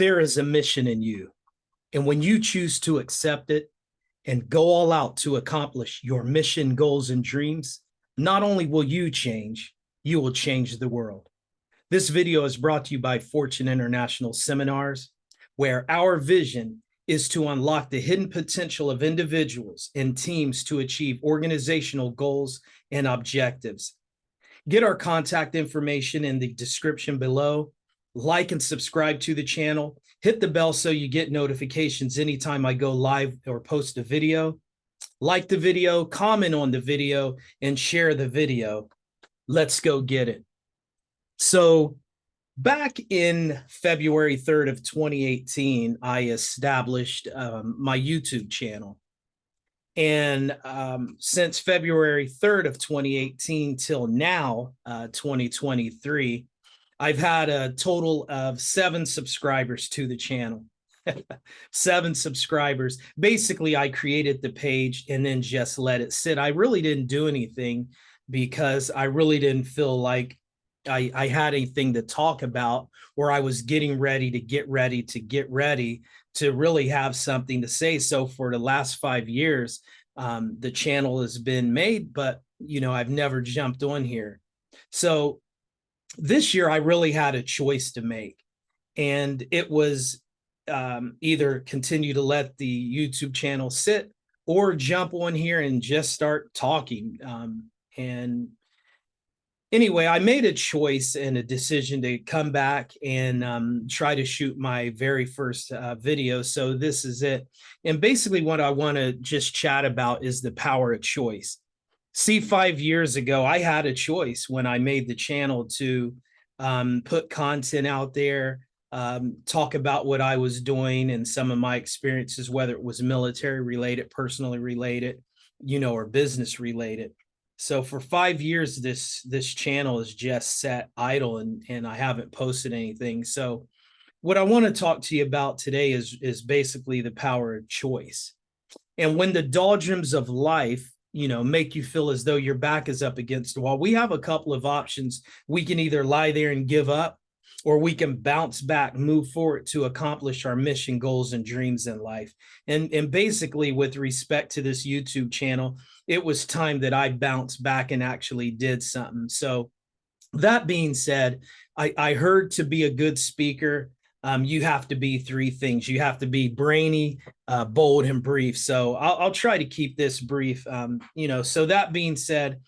There is a mission in you. And when you choose to accept it and go all out to accomplish your mission, goals, and dreams, not only will you change, you will change the world. This video is brought to you by Fortune International Seminars, where our vision is to unlock the hidden potential of individuals and teams to achieve organizational goals and objectives. Get our contact information in the description below. Like and subscribe to the channel. Hit the bell so you get notifications anytime I go live or post a video. Like the video, comment on the video, and share the video. Let's go get it. So back in February 3rd of 2018, I established my YouTube channel. And since February 3rd of 2018 till now, 2023, I've had a total of 7 subscribers to the channel. 7 subscribers. Basically, I created the page and then just let it sit. I really didn't do anything because I really didn't feel like I had anything to talk about, or I was getting ready to get ready to really have something to say. So for the last 5 years, the channel has been made, but I've never jumped on here. So this year I really had a choice to make, and it was either continue to let the YouTube channel sit or jump on here and just start talking. And anyway, I made a choice and a decision to come back and try to shoot my very first video. So this is it. And basically what I want to just chat about is the power of choice. See, 5 years ago, I had a choice when I made the channel to put content out there, talk about what I was doing and some of my experiences, whether it was military related, personally related, or business related. So for 5 years, this channel is just sat idle and I haven't posted anything. So what I want to talk to you about today is basically the power of choice. And when the doldrums of life make you feel as though your back is up against the wall, we have a couple of options. We can either lie there and give up, or we can bounce back, move forward to accomplish our mission, goals, and dreams in life. And basically, with respect to this YouTube channel, it was time that I bounced back and actually did something. So that being said, I heard to be a good speaker, you have to be 3 things. You have to be brainy, bold, and brief. So I'll try to keep this brief. So that being said,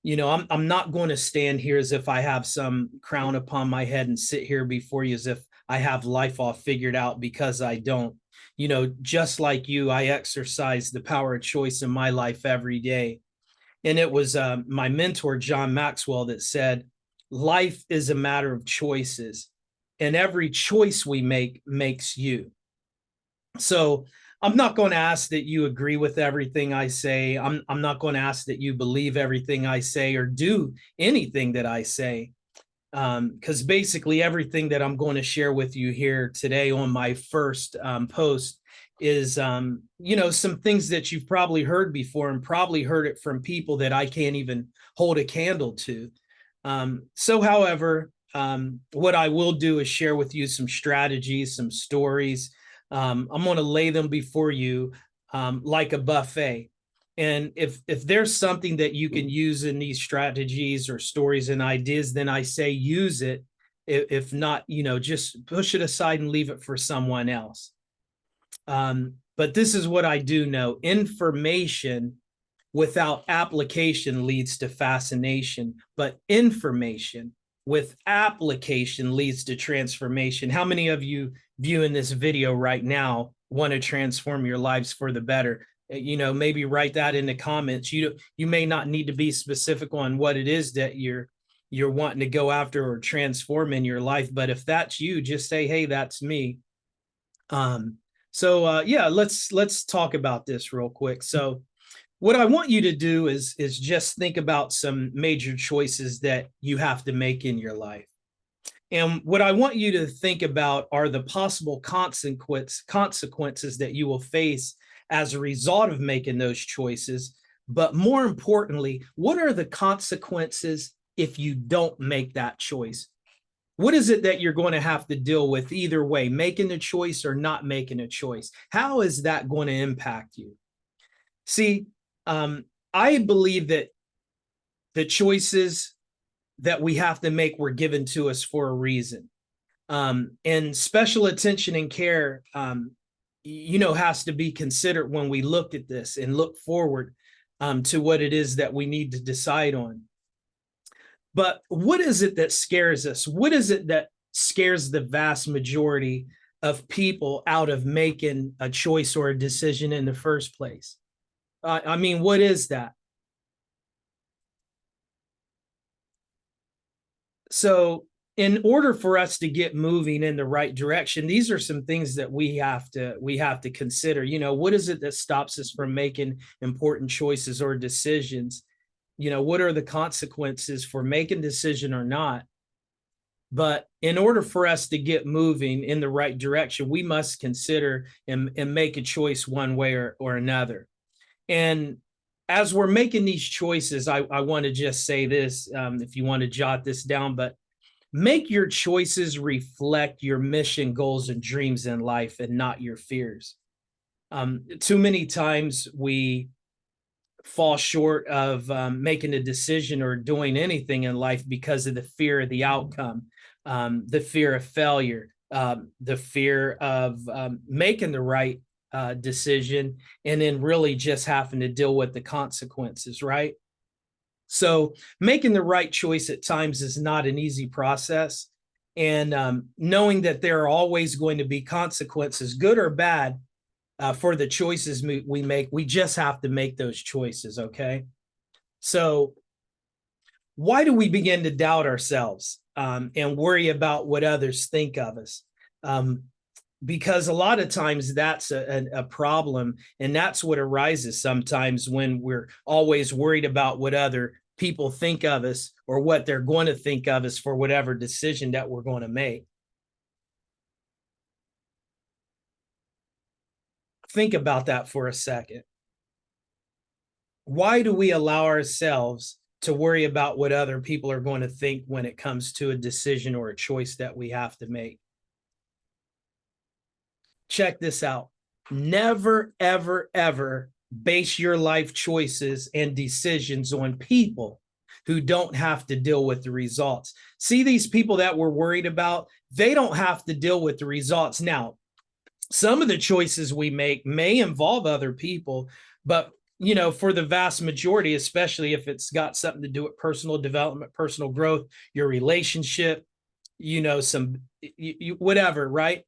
I'm not going to stand here as if I have some crown upon my head and sit here before you as if I have life all figured out, because I don't. Just like you, I exercise the power of choice in my life every day. And it was my mentor, John Maxwell, that said, life is a matter of choices, and every choice we make makes you. So I'm not going to ask that you agree with everything I say. I'm not going to ask that you believe everything I say or do anything that I say, because basically everything that I'm going to share with you here today on my first post is, some things that you've probably heard before and probably heard it from people that I can't even hold a candle to. However, what I will do is share with you some strategies, some stories. I'm going to lay them before you like a buffet. And if there's something that you can use in these strategies or stories and ideas, then I say use it. If not, just push it aside and leave it for someone else. But this is what I do know. Information without application leads to fascination, but information with application leads to transformation. How many of you viewing this video right now want to transform your lives for the better? Maybe write that in the comments. You may not need to be specific on what it is that you're wanting to go after or transform in your life, but if that's you, just say, hey, that's me. Yeah, let's talk about this real quick. So what I want you to do is just think about some major choices that you have to make in your life. And what I want you to think about are the possible consequences that you will face as a result of making those choices. But more importantly, what are the consequences if you don't make that choice? What is it that you're going to have to deal with either way, making a choice or not making a choice? How is that going to impact you? See, I believe that the choices that we have to make were given to us for a reason. And special attention and care, has to be considered when we look at this and look forward to what it is that we need to decide on. But what is it that scares us? What is it that scares the vast majority of people out of making a choice or a decision in the first place? I mean, what is that? So, in order for us to get moving in the right direction, these are some things that we have to consider. What is it that stops us from making important choices or decisions? What are the consequences for making decision or not? But in order for us to get moving in the right direction, we must consider and make a choice one way or another. And as we're making these choices, I want to just say this, if you want to jot this down, but make your choices reflect your mission, goals, and dreams in life and not your fears. Too many times we fall short of making a decision or doing anything in life because of the fear of the outcome, the fear of failure, the fear of making the right decision, and then really just having to deal with the consequences, right? So making the right choice at times is not an easy process. And knowing that there are always going to be consequences, good or bad, for the choices we make, we just have to make those choices, okay? So why do we begin to doubt ourselves and worry about what others think of us? Because a lot of times that's a problem, and that's what arises sometimes when we're always worried about what other people think of us or what they're going to think of us for whatever decision that we're going to make. Think about that for a second. Why do we allow ourselves to worry about what other people are going to think when it comes to a decision or a choice that we have to make? Check this out. Never, ever, ever base your life choices and decisions on people who don't have to deal with the results. See, these people that we're worried about, they don't have to deal with the results. Now, some of the choices we make may involve other people, but for the vast majority, especially if it's got something to do with personal development, personal growth, your relationship, whatever, right?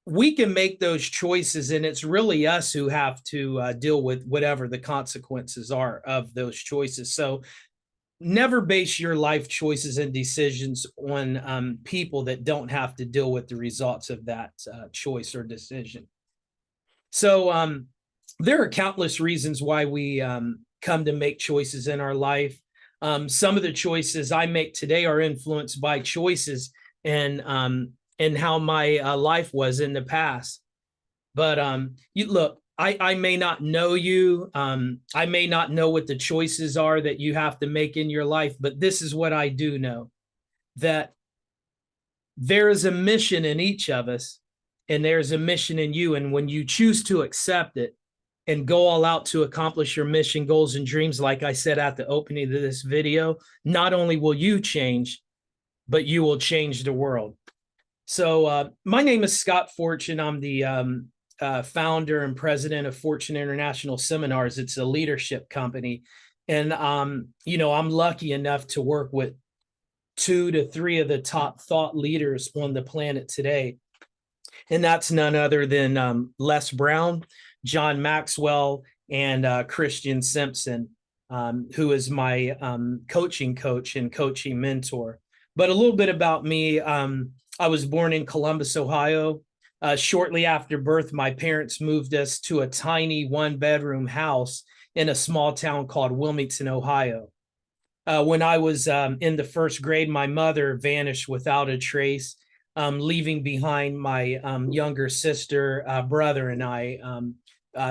We can make those choices, and it's really us who have to deal with whatever the consequences are of those choices. So never base your life choices and decisions on people that don't have to deal with the results of that choice or decision. So there are countless reasons why we come to make choices in our life. Some of the choices I make today are influenced by choices and how my life was in the past. But look, I may not know you. I may not know what the choices are that you have to make in your life, but this is what I do know, that there is a mission in each of us, and there's a mission in you. And when you choose to accept it and go all out to accomplish your mission, goals, and dreams, like I said at the opening of this video, not only will you change, but you will change the world. So my name is Scott Fortune. I'm the founder and president of Fortune International Seminars. It's a leadership company. And, I'm lucky enough to work with 2 to 3 of the top thought leaders on the planet today. And that's none other than Les Brown, John Maxwell, and Christian Simpson, who is my coaching coach and coaching mentor. But a little bit about me. I was born in Columbus, Ohio. Shortly after birth, my parents moved us to a tiny 1-bedroom house in a small town called Wilmington, Ohio. When I was in the first grade, my mother vanished without a trace, leaving behind my younger sister, brother, and I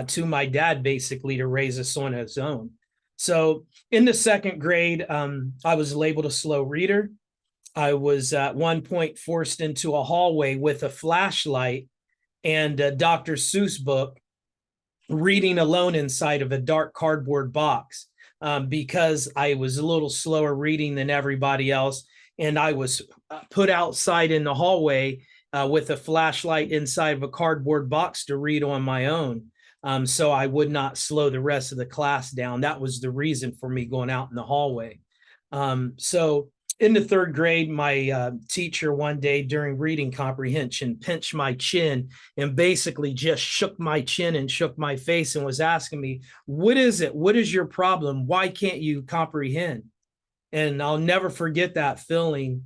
to my dad, basically, to raise us on his own. So in the second grade, I was labeled a slow reader. I was at one point forced into a hallway with a flashlight and a Dr. Seuss book, reading alone inside of a dark cardboard box, because I was a little slower reading than everybody else. And I was put outside in the hallway with a flashlight inside of a cardboard box to read on my own. So I would not slow the rest of the class down. That was the reason for me going out in the hallway. So in the third grade, my teacher one day during reading comprehension pinched my chin and basically just shook my chin and shook my face and was asking me, "What is it? What is your problem? Why can't you comprehend?" And I'll never forget that feeling,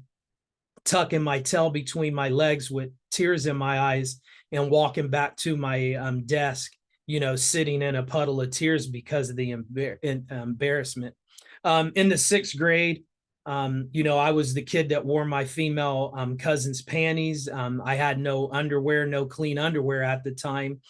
tucking my tail between my legs with tears in my eyes and walking back to my desk, sitting in a puddle of tears because of the embarrassment. In the sixth grade, I was the kid that wore my female cousin's panties. I had no underwear, no clean underwear at the time.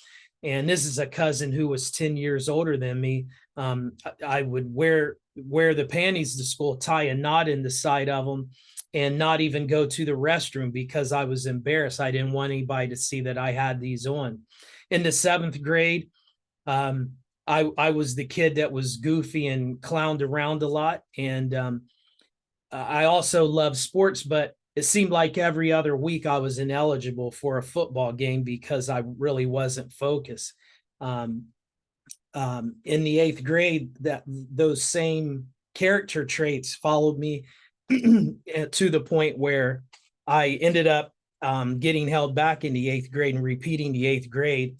And this is a cousin who was 10 years older than me. I would wear the panties to school, tie a knot in the side of them, and not even go to the restroom because I was embarrassed. I didn't want anybody to see that I had these on. In the seventh grade, I was the kid that was goofy and clowned around a lot. And I also loved sports, but it seemed like every other week I was ineligible for a football game because I really wasn't focused. In the eighth grade, those same character traits followed me to the point where I ended up getting held back in the eighth grade and repeating the eighth grade.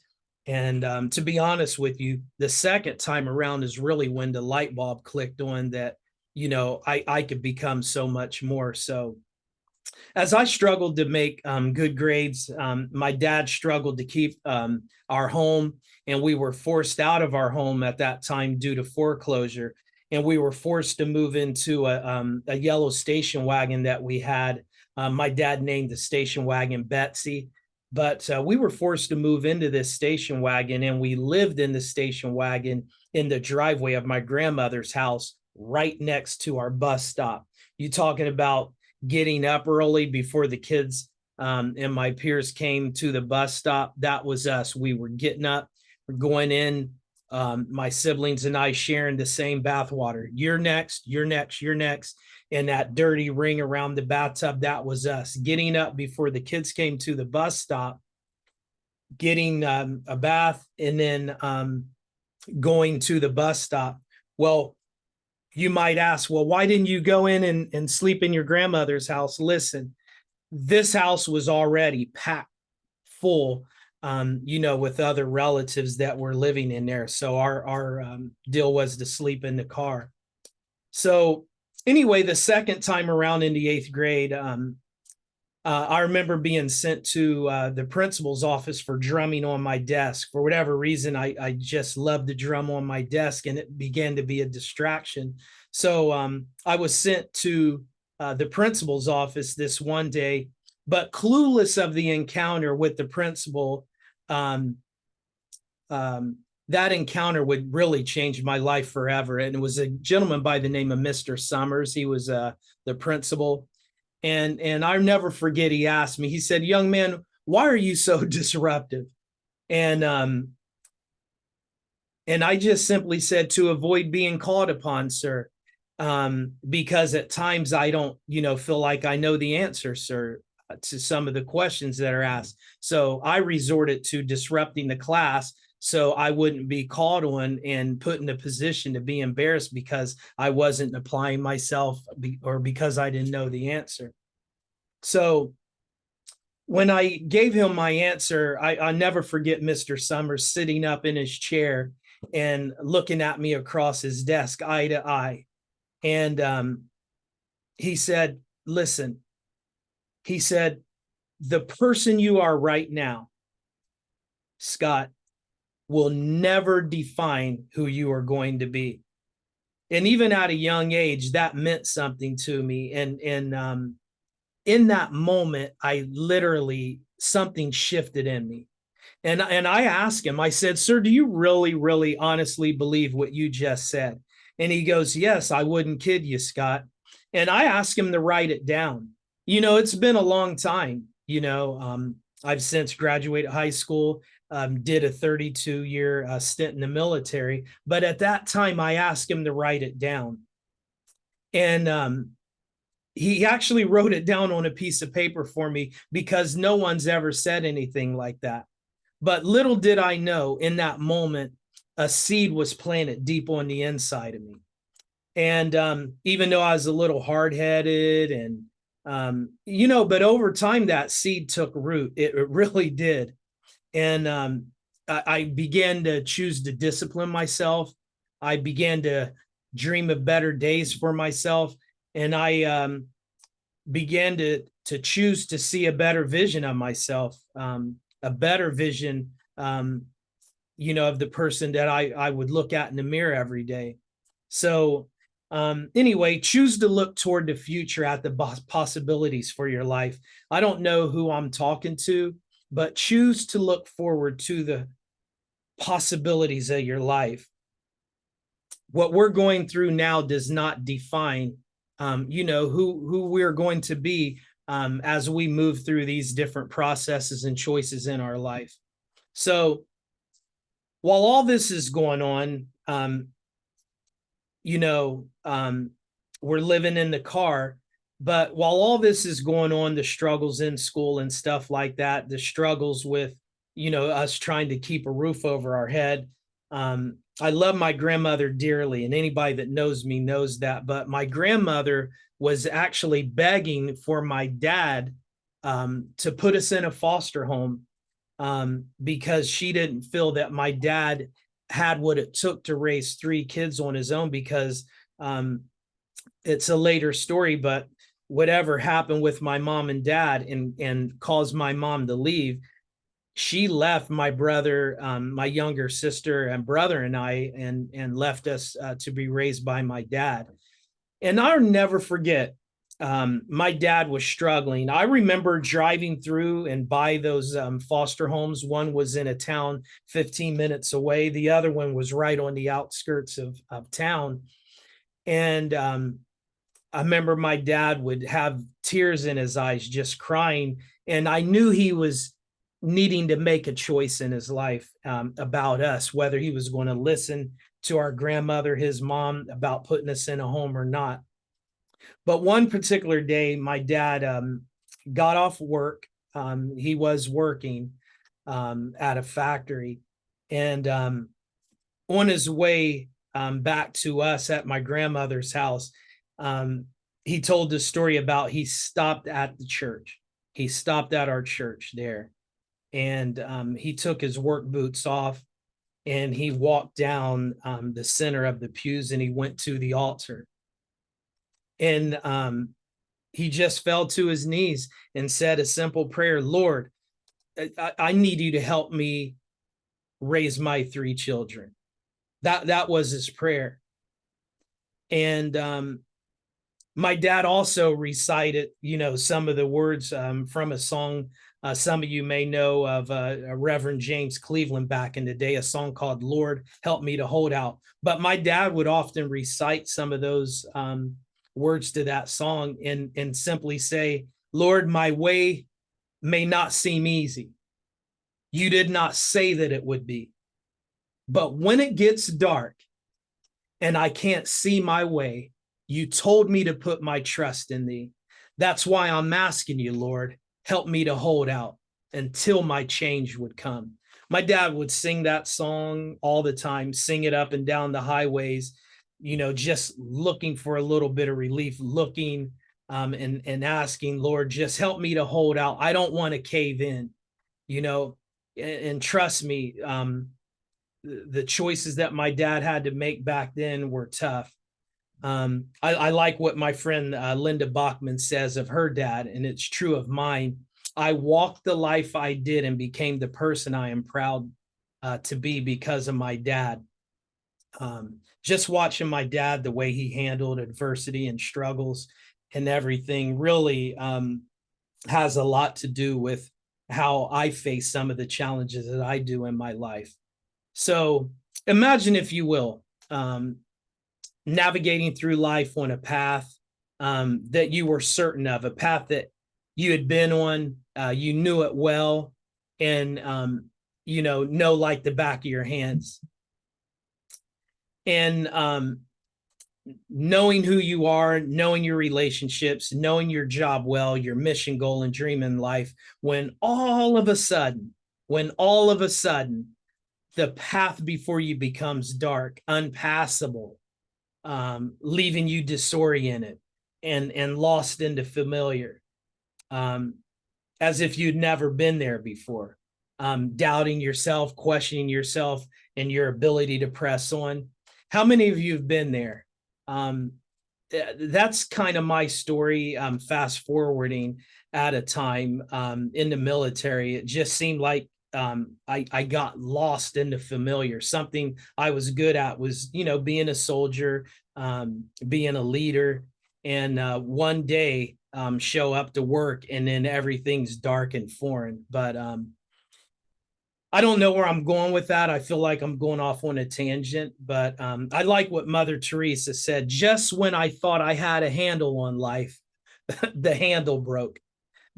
And to be honest with you, the second time around is really when the light bulb clicked on that, I could become so much more. So as I struggled to make good grades, my dad struggled to keep our home, and we were forced out of our home at that time due to foreclosure. And we were forced to move into a yellow station wagon that we had. My dad named the station wagon Betsy, but we were forced to move into this station wagon, and we lived in the station wagon in the driveway of my grandmother's house, right next to our bus stop. You talking about getting up early before the kids and my peers came to the bus stop? That was us. We were getting up, we're going in, my siblings and I sharing the same bathwater. You're next, you're next, you're next. And that dirty ring around the bathtub, that was us. Getting up before the kids came to the bus stop, getting a bath, and then going to the bus stop. Well, you might ask, well, why didn't you go in and sleep in your grandmother's house? Listen, this house was already packed full, with other relatives that were living in there. So our deal was to sleep in the car. So anyway, the second time around in the eighth grade, I remember being sent to the principal's office for drumming on my desk. For whatever reason, I just loved to drum on my desk, and it began to be a distraction. So I was sent to the principal's office this one day, but clueless of the encounter with the principal. That encounter would really change my life forever. And it was a gentleman by the name of Mr. Summers. He was the principal. And I'll never forget, he asked me, he said, "Young man, why are you so disruptive?" And I just simply said, "To avoid being called upon, sir. Because at times I don't, feel like I know the answer, sir, to some of the questions that are asked. So I resorted to disrupting the class so I wouldn't be called on and put in a position to be embarrassed because I wasn't applying myself or because I didn't know the answer." So when I gave him my answer, I never forget Mr. Summers sitting up in his chair and looking at me across his desk, eye to eye. And he said, "Listen," he said, "the person you are right now, Scott, will never define who you are going to be." And even at a young age, that meant something to me. And in that moment, I literally, something shifted in me. And I asked him, I said, "Sir, do you really, really honestly believe what you just said?" And he goes, yes, I wouldn't kid you, Scott. And I asked him to write it down. It's been a long time. I've since graduated high school, did a 32-year stint in the military. But at that time, I asked him to write it down. And he actually wrote it down on a piece of paper for me, because no one's ever said anything like that. But little did I know, in that moment, a seed was planted deep on the inside of me. And even though I was a little hard-headed and, but over time that seed took root. It really did. And I began to choose to discipline myself. I began to dream of better days for myself. And I began to choose to see a better vision of myself, a better vision, of the person that I would look at in the mirror every day. So anyway, choose to look toward the future, at the possibilities for your life. I don't know who I'm talking to, but choose to look forward to the possibilities of your life. What we're going through now does not define, who we're going to be as we move through these different processes and choices in our life. So while all this is going on, we're living in the car, but while all this is going on, the struggles in school and stuff like that, the struggles with, us trying to keep a roof over our head. I love my grandmother dearly, and anybody that knows me knows that, but my grandmother was actually begging for my dad to put us in a foster home because she didn't feel that my dad had what it took to raise 3 kids on his own, because it's a later story, but whatever happened with my mom and dad and caused my mom to leave, she left my brother, my younger sister and brother and I, and left us to be raised by my dad. And I'll never forget, my dad was struggling. I remember driving through and by those foster homes. One was in a town 15 minutes away. The other one was right on the outskirts of town. And I remember my dad would have tears in his eyes, just crying. And I knew he was needing to make a choice in his life about us, whether he was going to listen to our grandmother, his mom, about putting us in a home or not. But one particular day, my dad got off work. He was working at a factory. And on his way back to us at my grandmother's house, he told the story about he stopped at the church. He stopped at our church there. And he took his work boots off and he walked down the center of the pews and he went to the altar. And he just fell to his knees and said a simple prayer: Lord, I need you to help me raise my 3 children. That was his prayer. And my dad also recited, some of the words from a song some of you may know of Reverend James Cleveland back in the day, a song called Lord, Help Me to Hold Out. But my dad would often recite some of those words to that song and simply say, Lord, my way may not seem easy. You did not say that it would be. But when it gets dark and I can't see my way, you told me to put my trust in thee. That's why I'm asking you, Lord, help me to hold out until my change would come. My dad would sing that song all the time, sing it up and down the highways, just looking for a little bit of relief, looking and asking, Lord, just help me to hold out. I don't want to cave in, and trust me, the choices that my dad had to make back then were tough. I like what my friend Linda Bachman says of her dad, and it's true of mine. I walked the life I did and became the person I am proud to be because of my dad. Just watching my dad, the way he handled adversity and struggles and everything really has a lot to do with how I face some of the challenges that I do in my life. So imagine, if you will, navigating through life on a path that you were certain of, a path that you had been on, you knew it well, and know like the back of your hands. And knowing who you are, knowing your relationships, knowing your job well, your mission, goal, and dream in life, when all of a sudden, the path before you becomes dark, unpassable, leaving you disoriented and lost into familiar, as if you'd never been there before, doubting yourself, questioning yourself and your ability to press on. How many of you have been there? That's kind of my story. Fast forwarding at a time in the military, it just seemed like I got lost in the familiar. Something I was good at was, being a soldier, being a leader, and one day show up to work and then everything's dark and foreign. But I don't know where I'm going with that. I feel like I'm going off on a tangent, but I like what Mother Teresa said. Just when I thought I had a handle on life, the handle broke.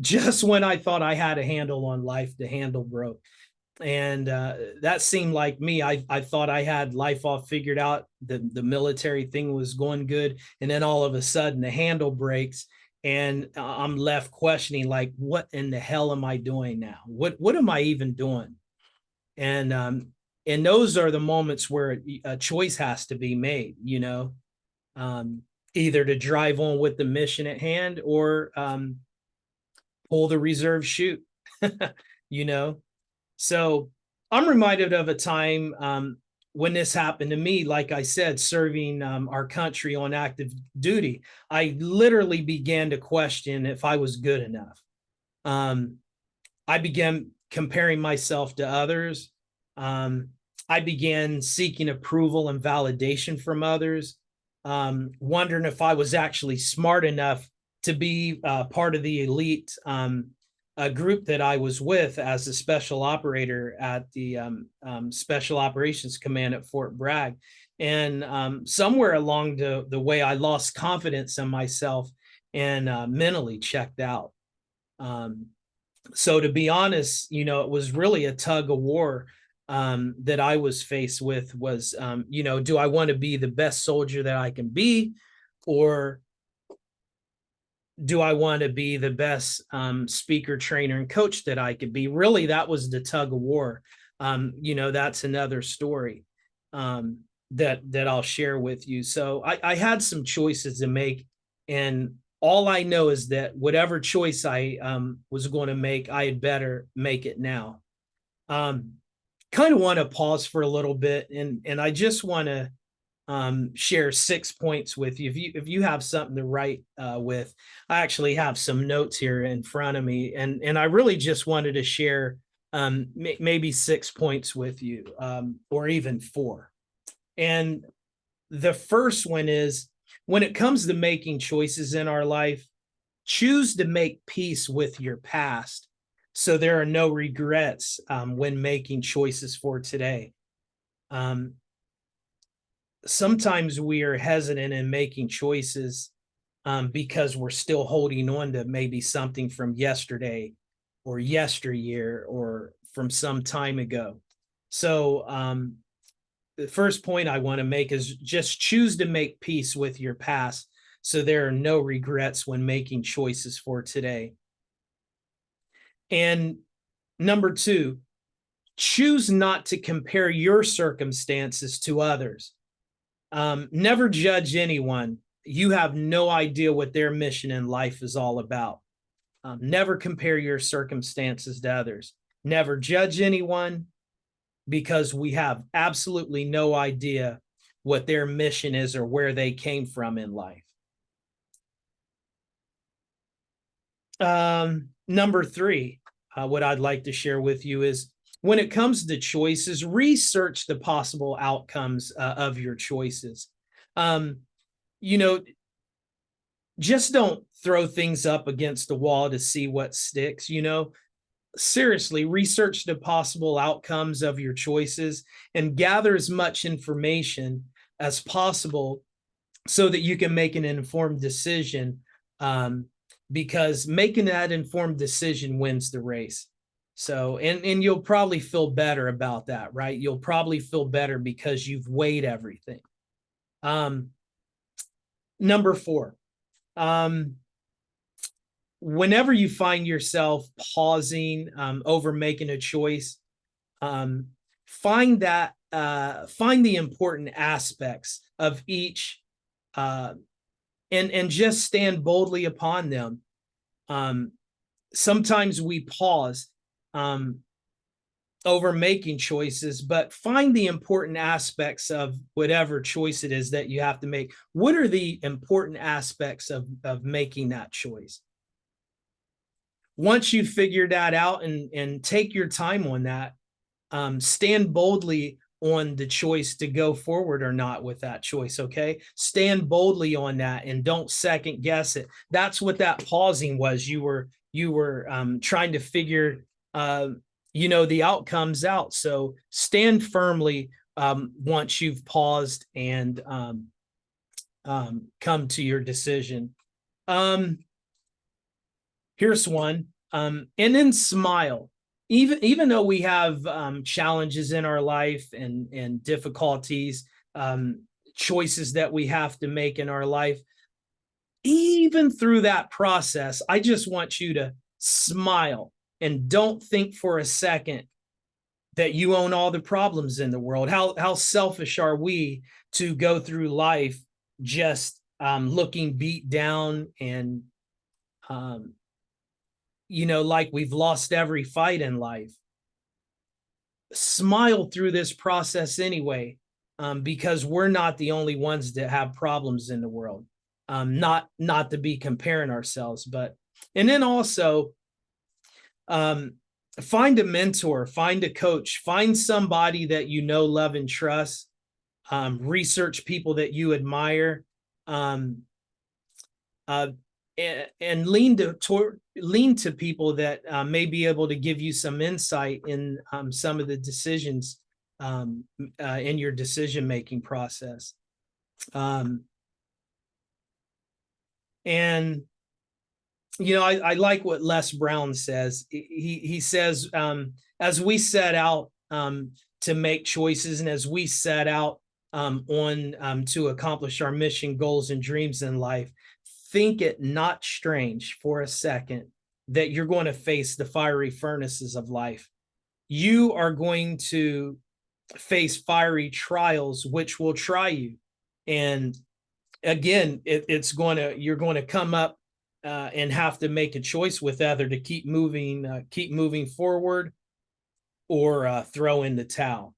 Just when I thought I had a handle on life, the handle broke. And that seemed like me. I thought I had life all figured out. The military thing was going good. And then all of a sudden the handle breaks and I'm left questioning, like, what in the hell am I doing now? What am I even doing? And those are the moments where a choice has to be made, either to drive on with the mission at hand or pull the reserve chute, So I'm reminded of a time when this happened to me. Like I said, serving our country on active duty, I literally began to question if I was good enough. I began comparing myself to others. I began seeking approval and validation from others, wondering if I was actually smart enough to be part of the elite group that I was with as a special operator at the Special Operations Command at Fort Bragg. And somewhere along the way, I lost confidence in myself and mentally checked out. So to be honest, it was really a tug of war that I was faced with was, do I want to be the best soldier that I can be, or do I want to be the best speaker, trainer, and coach that I could be? Really, that was the tug of war. That's another story that I'll share with you. So I had some choices to make, and all I know is that whatever choice I was going to make, I had better make it now. Kind of want to pause for a little bit, and I just want to share 6 points with you. If you have something to write with, I actually have some notes here in front of me, and I really just wanted to share maybe 6 points with you, or even 4. And the first one is, when it comes to making choices in our life, choose to make peace with your past, so there are no regrets when making choices for today. Sometimes we are hesitant in making choices because we're still holding on to maybe something from yesterday or yesteryear or from some time ago. So the first point I want to make is just choose to make peace with your past, so there are no regrets when making choices for today. And number 2, choose not to compare your circumstances to others. Never judge anyone. You have no idea what their mission in life is all about. Never compare your circumstances to others. Never judge anyone, because we have absolutely no idea what their mission is or where they came from in life. Number 3, what I'd like to share with you is, when it comes to choices, research the possible outcomes of your choices. Just don't throw things up against the wall to see what sticks. Seriously, research the possible outcomes of your choices and gather as much information as possible so that you can make an informed decision, because making that informed decision wins the race. So, and you'll probably feel better about that, right? You'll probably feel better because you've weighed everything. Number 4, whenever you find yourself pausing over making a choice, find the important aspects of each, and just stand boldly upon them. Sometimes we pause over making choices, but find the important aspects of whatever choice it is that you have to make. What are the important aspects of making that choice? Once you figure that out, and take your time on that, stand boldly on the choice to go forward or not with that choice. Okay, stand boldly on that and don't second guess it. That's what that pausing was. You were trying to figure the outcomes out. So stand firmly once you've paused and come to your decision. Here's one. And then smile. Even though we have challenges in our life and difficulties, choices that we have to make in our life, even through that process, I just want you to smile and don't think for a second that you own all the problems in the world. How selfish are we to go through life just looking beat down and like we've lost every fight in life. Smile through this process anyway, because we're not the only ones that have problems in the world. Not to be comparing ourselves, and then also find a mentor, find a coach, find somebody that you know, love, and trust. Research people that you admire. And lean to people that may be able to give you some insight in some of the decisions in your decision-making process. And I like what Les Brown says. He says, as we set out to make choices, and as we set out to accomplish our mission, goals, and dreams in life, think it not strange for a second that you're going to face the fiery furnaces of life. You are going to face fiery trials, which will try you. And again, you're going to come up and have to make a choice with either to keep moving forward or throw in the towel.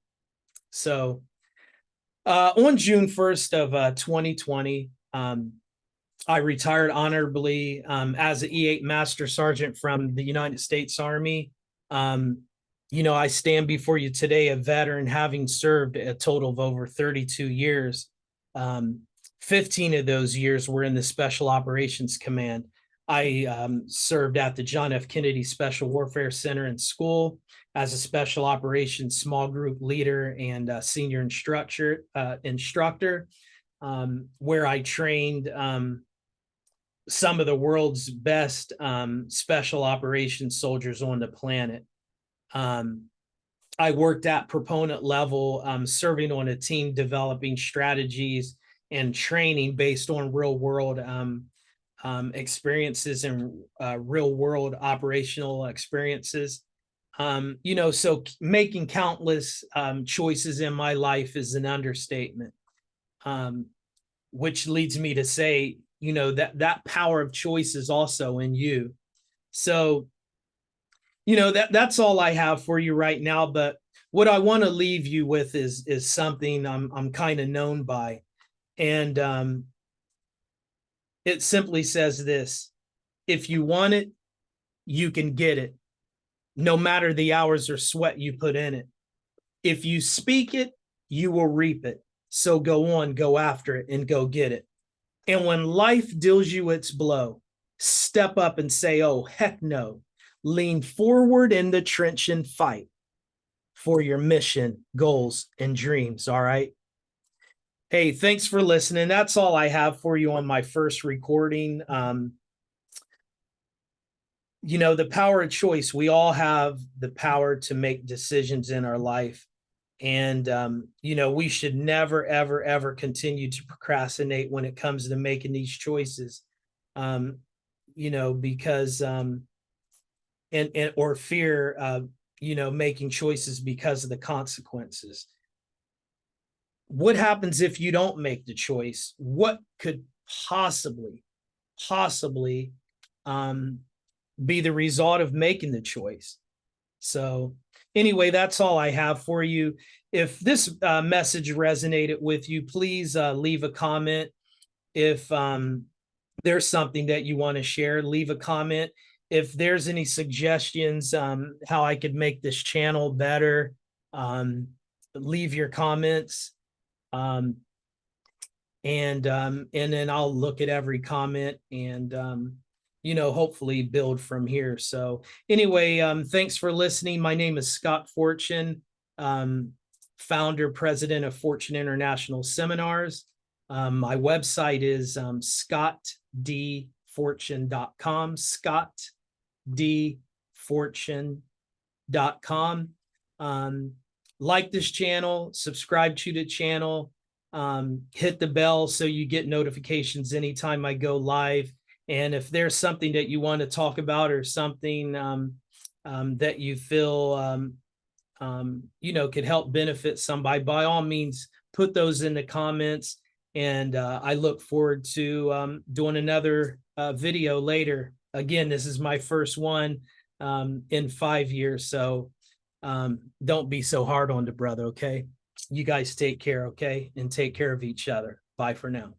So on June 1st of 2020, I retired honorably as an E8 Master Sergeant from the United States Army. I stand before you today a veteran, having served a total of over 32 years. 15 of those years were in the Special Operations Command. I served at the John F. Kennedy Special Warfare Center and School as a Special Operations Small Group Leader and Senior Instructor, where I trained some of the world's best special operations soldiers on the planet. I worked at proponent level, serving on a team developing strategies and training based on real world experiences and real world operational experiences. So making countless choices in my life is an understatement, which leads me to say, that power of choice is also in you. So, that's all I have for you right now. But what I want to leave you with is something I'm kind of known by. And it simply says this: if you want it, you can get it, no matter the hours or sweat you put in it. If you speak it, you will reap it. So go on, go after it, and go get it. And when life deals you its blow, step up and say, oh, heck no. Lean forward in the trench and fight for your mission, goals, and dreams, all right? Hey, thanks for listening. That's all I have for you on my first recording. The power of choice. We all have the power to make decisions in our life. And, we should never, ever, ever continue to procrastinate when it comes to making these choices. Um, because, and or fear, making choices because of the consequences. What happens if you don't make the choice? What could possibly um, be the result of making the choice? So, anyway, that's all I have for you. If this message resonated with you, please leave a comment. If there's something that you want to share, leave a comment. If there's any suggestions how I could make this channel better, um, leave your comments. Um, and then I'll look at every comment and hopefully build from here. So anyway, thanks for listening. My name is Scott Fortune, founder, president of Fortune International Seminars. My website is scottdfortune.com, scottdfortune.com. Like this channel, subscribe to the channel, hit the bell so you get notifications anytime I go live. And if there's something that you want to talk about or something that you feel could help benefit somebody, by all means, put those in the comments. And I look forward to doing another video later. Again, this is my first one in 5 years. So don't be so hard on the brother, okay? You guys take care, okay? And take care of each other. Bye for now.